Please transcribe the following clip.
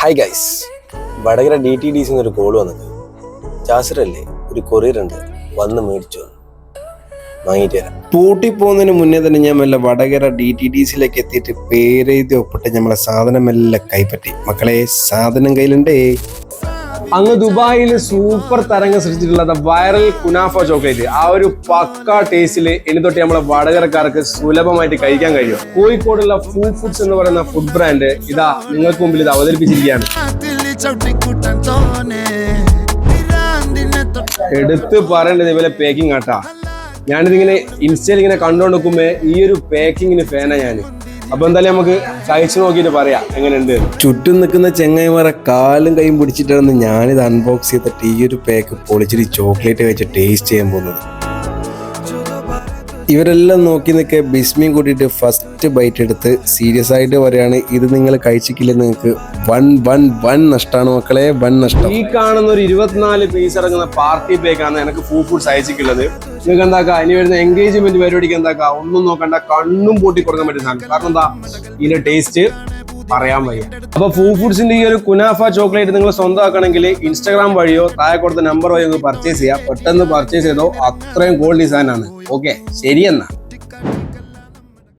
Hi guys, Vadakara DTDC ഒരു call വന്നത്. ജാസിറല്ലേ, ഒരു കൊറിയർ ഉണ്ട്, വന്ന് മേടിച്ചു വാങ്ങിയിട്ട് തരാം. പൂട്ടിപ്പോകുന്നതിന് മുന്നേ തന്നെ ഞാൻ മെല്ലെ വടകര DTDCയിലേക്ക് എത്തിയിട്ട് പേരെഴുതി ഒപ്പിട്ട് നമ്മളെ സാധനം എല്ലാം കൈപ്പറ്റി. മക്കളെ, സാധനം കയ്യിലുണ്ടേ. അങ്ങ് ദുബായിൽ സൂപ്പർ തരംഗം സൃഷ്ടിച്ചിട്ടുള്ള വൈറൽ കുനാഫ ചോക്ലേറ്റ്, ആ ഒരു പക്ക ടേസ്റ്റില് ഇനി തൊട്ട് നമ്മളെ വടകരക്കാർക്ക് സുലഭമായിട്ട് കഴിക്കാൻ കഴിയും. കോഴിക്കോടുള്ള ഫുഡ്സ് എന്ന് പറയുന്ന ഫുഡ് ബ്രാൻഡ് ഇതാ നിങ്ങൾക്ക് മുമ്പിൽ ഇത് അവതരിപ്പിച്ചിരിക്കുകയാണ്. എടുത്ത് പറയേണ്ടത് ഇവരെ പേക്കിംഗ് ആട്ടാ. ഞാനിതിങ്ങനെ ഇൻസ്റ്റയിൽ ഇങ്ങനെ കണ്ടുകൊണ്ട് നോക്കുമ്പോ ഈ ഒരു പേക്കിങ്ങിന് ഫാനാ ഞാൻ. അപ്പൊ എന്തായാലും നമുക്ക് കഴിച്ചു നോക്കിയിട്ട് പറയാം എങ്ങനെയുണ്ട്. ചുറ്റും നിൽക്കുന്ന ചെങ്ങായിമാരെ കാലും കൈയും പിടിച്ചിട്ടാണ് ഞാനിത് അൺബോക്സ് ചെയ്തിട്ട് ഈ ഒരു പാക്ക് പൊളിച്ചിട്ട് ചോക്ലേറ്റ് വെച്ച് ടേസ്റ്റ് ചെയ്യാൻ പോകുന്നത്. ഇവരെല്ലാം നോക്കി നിൽക്കെ ബിസ്മിയും കൂട്ടിയിട്ട് ഫസ്റ്റ് ബൈറ്റ് എടുത്ത് സീരിയസ് ആയിട്ട് പറയാണ്, ഇത് നിങ്ങൾ കഴിച്ചിട്ടില്ലെന്ന് നിങ്ങൾക്ക് വൺ നഷ്ടമാണ് മക്കളെ, വൺ നഷ്ടം. ഈ കാണുന്ന ഒരു 24 പീസ് ഇറങ്ങുന്ന പാർട്ടി പേക്കാണ് എനിക്ക് ഫുഡ്സ് അയച്ചിട്ടുള്ളത്. നിങ്ങൾക്ക് എന്താക്കാം, ഇനി വരുന്ന എൻഗേജ്മെന്റ് പരിപാടിക്ക് എന്താക്കാം, ഒന്നും നോക്കണ്ട, കണ്ണും പൂട്ടി കൊടുക്കാൻ പറ്റുന്ന സാധനം. കാരണം എന്താ, ഇതിന്റെ ടേസ്റ്റ് പറയാൻ വയ്യ. അപ്പൊ ഫുഡ്സിന്റെ ഈ ഒരു കുനാഫ ചോക്ലേറ്റ് നിങ്ങൾ സ്വന്തമാക്കണമെങ്കിൽ ഇൻസ്റ്റാഗ്രാം വഴിയോ താഴെ കൊടുത്ത നമ്പർ വഴിയോ പർച്ചേസ് ചെയ്യാം. പെട്ടെന്ന് പർച്ചേസ് ചെയ്തോ, അത്രയും ക്വാളിറ്റി സാധനമാണ്. ഓക്കെ, ശരിയെന്നാ.